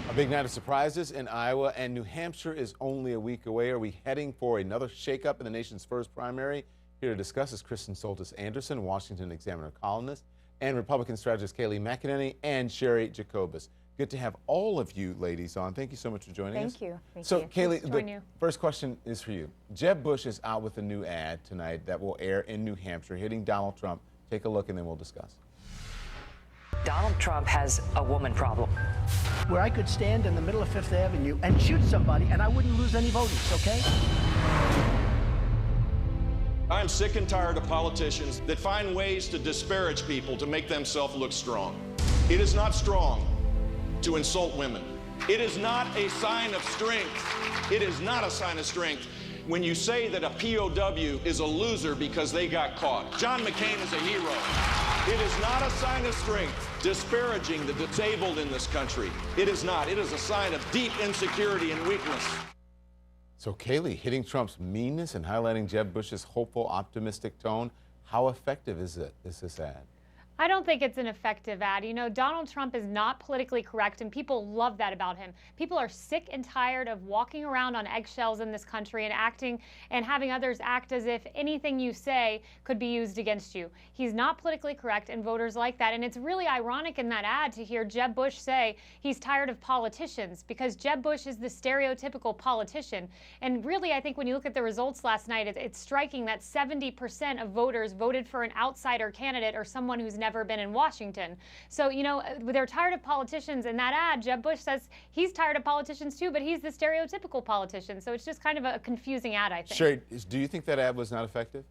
A big night of surprises in Iowa, and New Hampshire is only a week away. Are we heading for another shakeup in the nation's first primary? Here to discuss is Kristin Soltis Anderson, Washington Examiner columnist, and Republican strategist Kayleigh McEnany and Cheri Jacobus. Good to have all of you ladies on. Thank you so much for joining us. Thank you. So, Kayleigh, the first question is for you. Jeb Bushs is out with a new ad tonight that will air in New Hampshire, hitting Donald Trump. Take a look, and then we'll discuss. Donald Trump has a woman problem. Where I could stand in the middle of Fifth Avenue and shoot somebody and I wouldn't lose any voters, okay? I'm sick and tired of politicians that find ways to disparage people to make themselves look strong. It is not strong to insult women. It is not a sign of strength. It is not a sign of strength when you say that a POW is a loser because they got caught. John McCain is a hero. It is not a sign of strength disparaging the disabled in this country. It is not. It is a sign of deep insecurity and weakness. So, Kayleigh, hitting Trump's meanness and highlighting Jeb Bush's hopeful, optimistic tone, how effective is this ad? I don't think it's an effective ad. You know, Donald Trump is not politically correct, and people love that about him. People are sick and tired of walking around on eggshells in this country and acting and having others act as if anything you say could be used against you. He's not politically correct, and voters like that. And it's really ironic in that ad to hear Jeb Bush say he's tired of politicians, because Jeb Bush is the stereotypical politician. And really, I think when you look at the results last night, it's striking that 70% of voters voted for an outsider candidate or someone who's never been in Washington. So, you know, they're tired of politicians. In that ad, Jeb Bush says he's tired of politicians too, but he's the stereotypical politician. So it's just kind of a confusing ad, I think. Cheri, do you think that ad was not effective?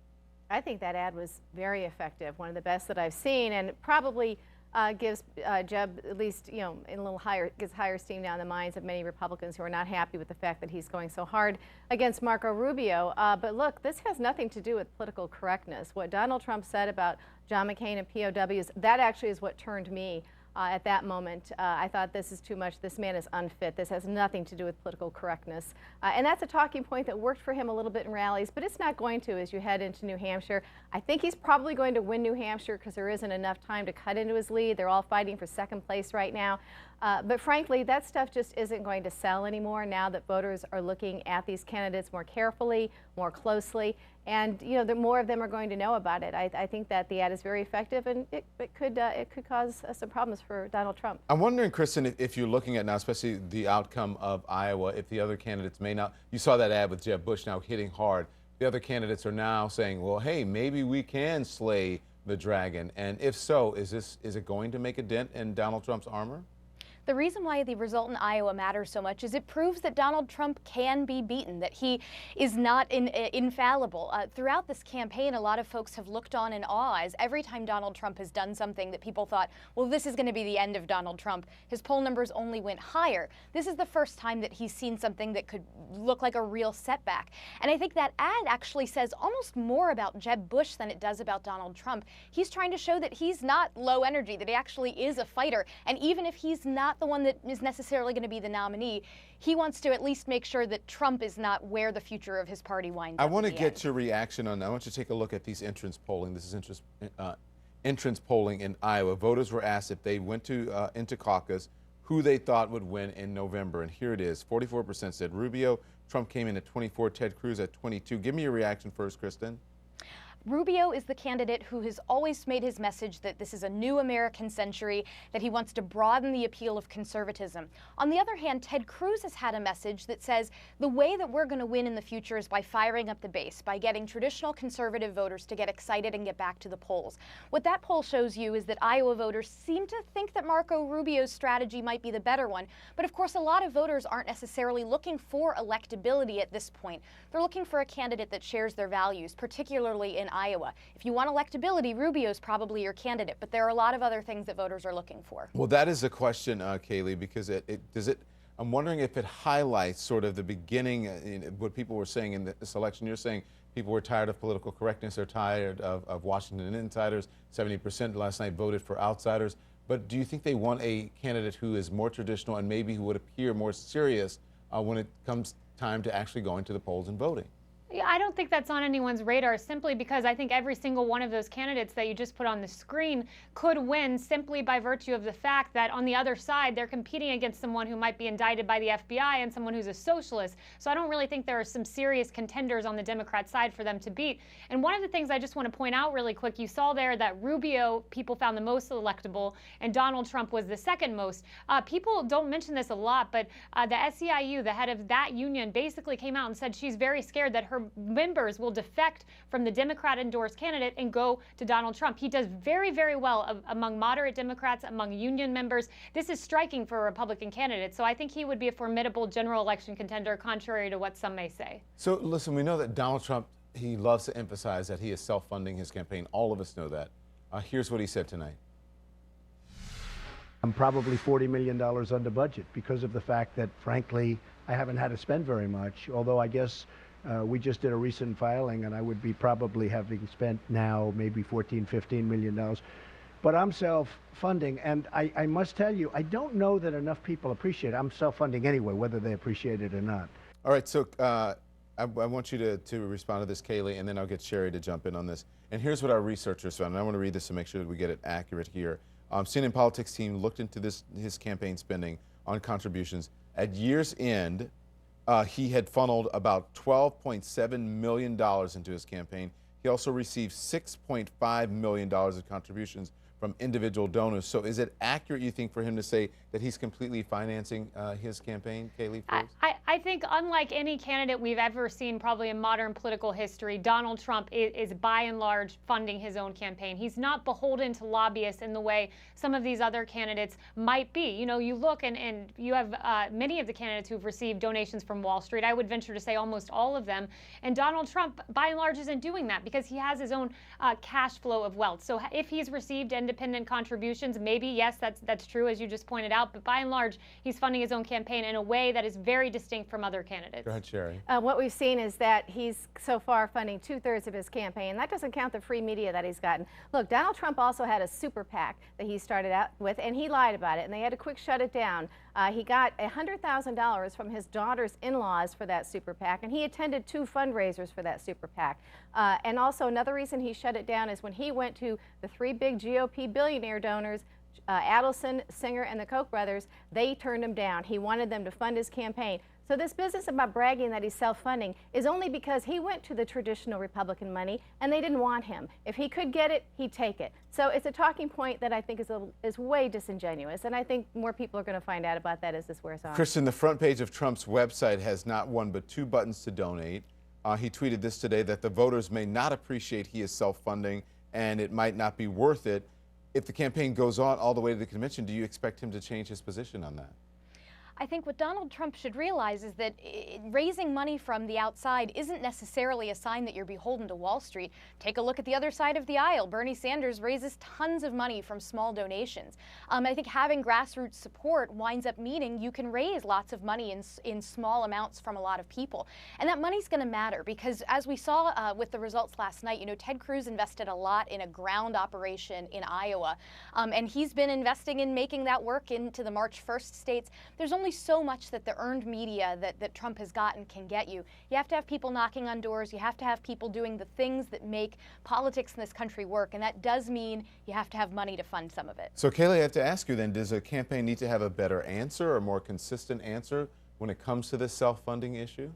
I think that ad was very effective, one of the best that I've seen, and probably gives Jeb at least, you know, in a little higher, gets higher steam down the minds of many Republicans who are not happy with the fact that he's going so hard against Marco Rubio. But look, this has nothing to do with political correctness. What Donald Trump said about John McCain and POWs, that actually is what turned me at that moment. I thought, this is too much. This man is unfit. This has nothing to do with political correctness. And that's a talking point that worked for him a little bit in rallies, but it's not going to as you head into New Hampshire. I think he's probably going to win New Hampshire because there isn't enough time to cut into his lead. They're all fighting for second place right now. But frankly, that stuff just isn't going to sell anymore now that voters are looking at these candidates more carefully, more closely, and you know, the more of them are going to know about it. I think that the ad is very effective, and it could cause some problems for Donald Trump. I'm wondering, Kristin, if you're looking at now, especially the outcome of Iowa, if the other candidates may not. You saw that ad with Jeb Bush now hitting hard. The other candidates are now saying, well, hey, maybe we can slay the dragon. And if so, is it going to make a dent in Donald Trump's armor? The reason why the result in Iowa matters so much is it proves that Donald Trump can be beaten, that he is not infallible. Throughout this campaign, a lot of folks have looked on in awe as every time Donald Trump has done something that people thought, well, this is going to be the end of Donald Trump, his poll numbers only went higher. This is the first time that he's seen something that could look like a real setback. And I think that ad actually says almost more about Jeb Bush than it does about Donald Trump. He's trying to show that he's not low energy, that he actually is a fighter. And even if he's not the one that is necessarily going to be the nominee, he wants to at least make sure that Trump is not where the future of his party winds up. I want to get your reaction on that. I want you to take a look at these entrance polling. This is entrance polling in Iowa. Voters were asked if they went to into caucus, who they thought would win in November. And here it is. 44% said Rubio. Trump came in at 24, Ted Cruz at 22. Give me your reaction first, Kristin. Rubio is the candidate who has always made his message that this is a new American century, that he wants to broaden the appeal of conservatism. On the other hand, Ted Cruz has had a message that says the way that we're going to win in the future is by firing up the base, by getting traditional conservative voters to get excited and get back to the polls. What that poll shows you is that Iowa voters seem to think that Marco Rubio's strategy might be the better one. But of course, a lot of voters aren't necessarily looking for electability at this point. They're looking for a candidate that shares their values, particularly in Iowa. If you want electability, Rubio's probably your candidate, but there are a lot of other things that voters are looking for. Well, that is the question, Kayleigh, because I'm wondering if it highlights sort of the beginning, what people were saying in this election. You're saying people were tired of political correctness, they're tired of Washington insiders. 70% last night voted for outsiders. But do you think they want a candidate who is more traditional and maybe who would appear more serious when it comes time to actually going to the polls and voting? I don't think that's on anyone's radar, simply because I think every single one of those candidates that you just put on the screen could win simply by virtue of the fact that on the other side they're competing against someone who might be indicted by the FBI and someone who's a socialist. So I don't really think there are some serious contenders on the Democrat side for them to beat. And one of the things I just want to point out really quick, you saw there that Rubio people found the most electable and Donald Trump was the second most. People don't mention this a lot, but the SEIU, the head of that union, basically came out and said she's very scared that her members will defect from the Democrat-endorsed candidate and go to Donald Trump. He does very, very well among moderate Democrats, among union members. This is striking for a Republican candidate, so I think he would be a formidable general election contender, contrary to what some may say. So listen, we know that Donald Trump, he loves to emphasize that he is self-funding his campaign. All of us know that. Here's what he said tonight. I'm probably $40 million under budget because of the fact that, frankly, I haven't had to spend very much, although I guess we just did a recent filing, and I would be probably having spent now maybe $14–15 million. But I'm self-funding, and I must tell you, I don't know that enough people appreciate it. I'm self-funding anyway, whether they appreciate it or not. All right, so I want you to respond to this, Kayleigh, and then I'll get Cheri to jump in on this. And here's what our researchers found, and I want to read this to make sure that we get it accurate here. CNN Politics team looked into his campaign spending on contributions. At year's end, he had funneled about $12.7 million into his campaign. He also received $6.5 million of contributions from individual donors. So is it accurate, you think, for him to say that he's completely financing his campaign? Kayleigh, please. I think unlike any candidate we've ever seen probably in modern political history, Donald Trump is by and large funding his own campaign. He's not beholden to lobbyists in the way some of these other candidates might be. You know, you look and you have many of the candidates who've received donations from Wall Street. I would venture to say almost all of them. And Donald Trump, by and large, isn't doing that because he has his own cash flow of wealth. So if he's received independent contributions, maybe, yes, that's true, as you just pointed out. But by and large, he's funding his own campaign in a way that is very distinct from other candidates. Go ahead, Cheri. What we've seen is that he's so far funding 2/3 of his campaign. That doesn't count the free media that he's gotten. Look, Donald Trump also had a super PAC that he started out with, and he lied about it, and they had to quick shut it down. He got $100,000 from his daughter's in-laws for that super PAC, and he attended 2 fundraisers for that super PAC. And also another reason he shut it down is when he went to the 3 big GOP billionaire donors, Adelson, Singer, and the Koch brothers, they turned him down. He wanted them to fund his campaign. So this business about bragging that he's self-funding is only because he went to the traditional Republican money and they didn't want him. If he could get it, he'd take it. So it's a talking point that I think is way disingenuous, and I think more people are going to find out about that as this wears on. Kristin, the front page of Trump's website has not one but 2 buttons to donate. He tweeted this today, that the voters may not appreciate he is self-funding and it might not be worth it. If the campaign goes on all the way to the convention, do you expect him to change his position on that? I think what Donald Trump should realize is that raising money from the outside isn't necessarily a sign that you're beholden to Wall Street. Take a look at the other side of the aisle. Bernie Sanders raises tons of money from small donations. I think having grassroots support winds up meaning you can raise lots of money in small amounts from a lot of people. And that money's going to matter because, as we saw with the results last night, you know, Ted Cruz invested a lot in a ground operation in Iowa, and he's been investing in making that work into the March 1st states. There's only so much that the earned media that Trump has gotten can get you. You have to have people knocking on doors. You have to have people doing the things that make politics in this country work, and that does mean you have to have money to fund some of it. So, Kayleigh, I have to ask you then, does a campaign need to have a better answer or a more consistent answer when it comes to this self-funding issue?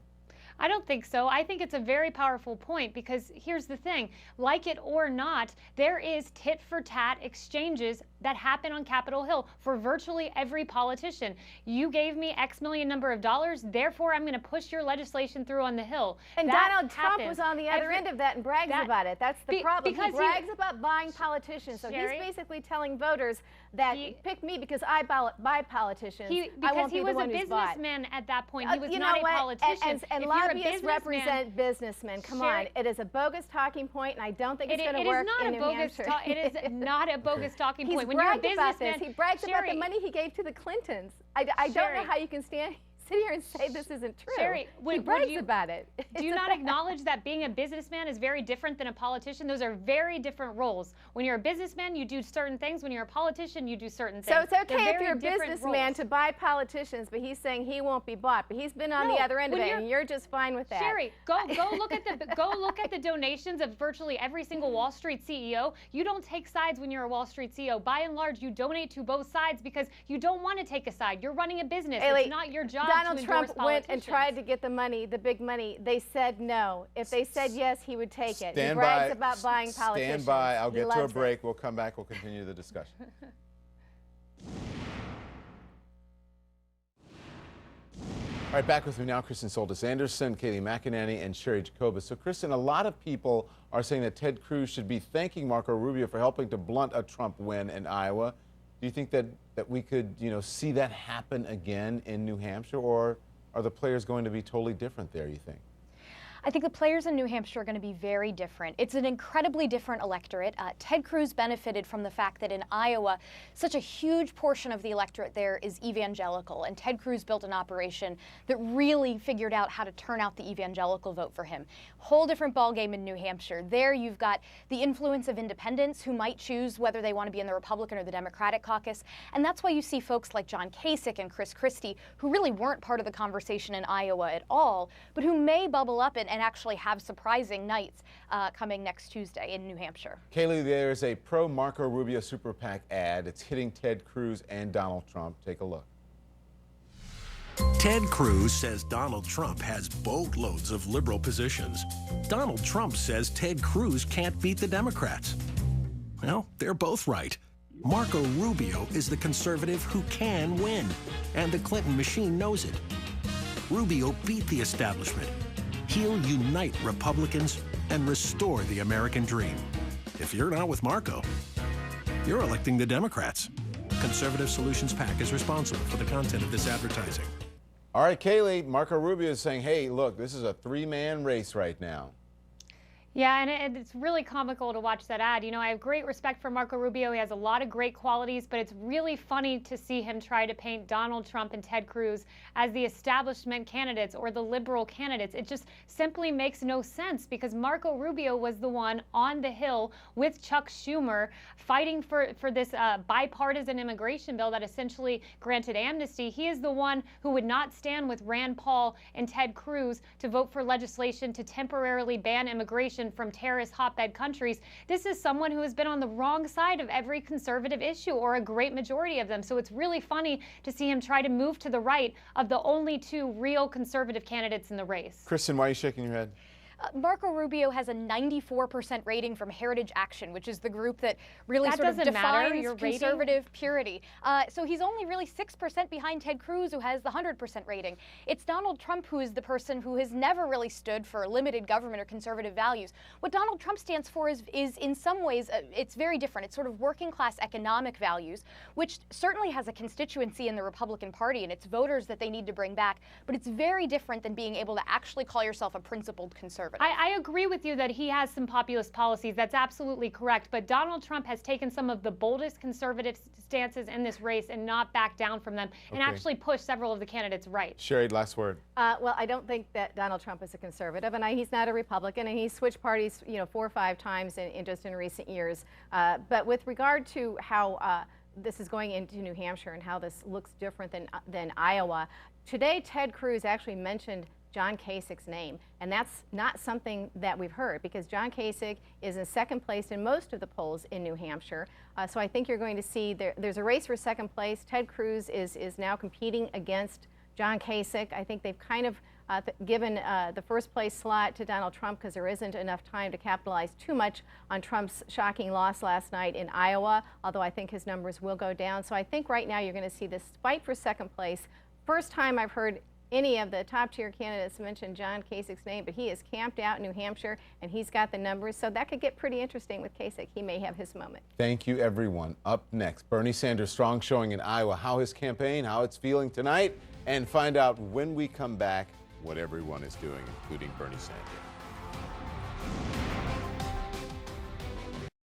I don't think so. I think it's a very powerful point because here's the thing, like it or not, there is tit-for-tat exchanges that happen on Capitol Hill for virtually every politician. You gave me X million number of dollars, therefore I'm going to push your legislation through on the Hill. And Donald Trump was on the other end of that and brags about it. That's the problem. He brags about buying politicians. So he's basically telling voters that pick me because I buy politicians. Because he was a businessman at that point. He was not a politician. And lobbyists represent businessmen. Come on. It is a bogus talking point, and I don't think it's going to work in New Hampshire. It is not a bogus talking point. He brags about the money he gave to the Clintons. I don't know how you can stand sit here and say this isn't true. Cheri, he brags about it. Do you not acknowledge that being a businessman is very different than a politician? Those are very different roles. When you're a businessman, you do certain things. When you're a politician, you do certain things. So it's okay if you're a businessman to buy politicians, but he's saying he won't be bought. But he's been on the other end of it, and you're just fine with that. Cheri, go look at the donations of virtually every single Wall Street CEO. You don't take sides when you're a Wall Street CEO. By and large, you donate to both sides because you don't want to take a side. You're running a business. It's not your job to endorse Donald Trump went and politicians. tried to get the money, the big money. They said no. If they said yes, he would take it. He Stand brags by. about buying politicians. Stand by. I'll He get to a loves it. break. We'll come back. We'll continue the discussion. All right, back with me now, Kristin Soltis Anderson, Kayleigh McEnany, and Cheri Jacobus. So, Kristin, a lot of people are saying that Ted Cruz should be thanking Marco Rubio for helping to blunt a Trump win in Iowa. Do you think that we could, see that happen again in New Hampshire, or are the players going to be totally different there, you think? I think the players in New Hampshire are going to be very different. It's an incredibly different electorate. Ted Cruz benefited from the fact that in Iowa, such a huge portion of the electorate there is evangelical, and Ted Cruz built an operation that really figured out how to turn out the evangelical vote for him. Whole different ballgame in New Hampshire. There you've got the influence of independents who might choose whether they want to be in the Republican or the Democratic caucus, and that's why you see folks like John Kasich and Chris Christie, who really weren't part of the conversation in Iowa at all, but who may bubble up and actually have surprising nights coming next Tuesday in New Hampshire. Kayleigh, there's a pro-Marco Rubio super PAC ad. It's hitting Ted Cruz and Donald Trump. Take a look. Ted Cruz says Donald Trump has boatloads of liberal positions. Donald Trump says Ted Cruz can't beat the Democrats. Well, they're both right. Marco Rubio is the conservative who can win, and the Clinton machine knows it. Rubio beat the establishment. He'll unite Republicans and restore the American dream. If you're not with Marco, you're electing the Democrats. Conservative Solutions PAC is responsible for the content of this advertising. All right, Kayleigh, Marco Rubio is saying, hey, look, this is a three-man race right now. Yeah, and it's really comical to watch that ad. I have great respect for Marco Rubio. He has a lot of great qualities, but it's really funny to see him try to paint Donald Trump and Ted Cruz as the establishment candidates or the liberal candidates. It just simply makes no sense because Marco Rubio was the one on the Hill with Chuck Schumer fighting for this bipartisan immigration bill that essentially granted amnesty. He is the one who would not stand with Rand Paul and Ted Cruz to vote for legislation to temporarily ban immigration from terrorist hotbed countries. This is someone who has been on the wrong side of every conservative issue, or a great majority of them. So it's really funny to see him try to move to the right of the only two real conservative candidates in the race. Kristin, why are you shaking your head? Marco Rubio has a 94% rating from Heritage Action, which is the group that really sort of defines conservative purity. So he's only really 6% behind Ted Cruz, who has the 100% rating. It's Donald Trump who is the person who has never really stood for limited government or conservative values. What Donald Trump stands for is in some ways, it's very different. It's sort of working class economic values, which certainly has a constituency in the Republican Party and its voters that they need to bring back. But it's very different than being able to actually call yourself a principled conservative. I agree with you that he has some populist policies. That's absolutely correct. But Donald Trump has taken some of the boldest conservative stances in this race and not backed down from them and actually pushed several of the candidates right. Cheri, last word. Well, I don't think that Donald Trump is a conservative, and he's not a Republican, and he's switched parties, 4 or 5 times in just in recent years. But with regard to how this is going into New Hampshire and how this looks different than Iowa, today Ted Cruz actually mentioned John Kasich's name, and that's not something that we've heard because John Kasich is in second place in most of the polls in New Hampshire. So I think you're going to see there's a race for second place. Ted Cruz is now competing against John Kasich. I think they've kind of given the first place slot to Donald Trump because there isn't enough time to capitalize too much on Trump's shocking loss last night in Iowa, although I think his numbers will go down. So I think right now you're going to see this fight for second place. First time I've heard any of the top-tier candidates mention John Kasich's name, but he is camped out in New Hampshire, and he's got the numbers, so that could get pretty interesting with Kasich. He may have his moment. Thank you, everyone. Up next, Bernie Sanders' strong showing in Iowa, how his campaign, how it's feeling tonight, and find out when we come back what everyone is doing, including Bernie Sanders.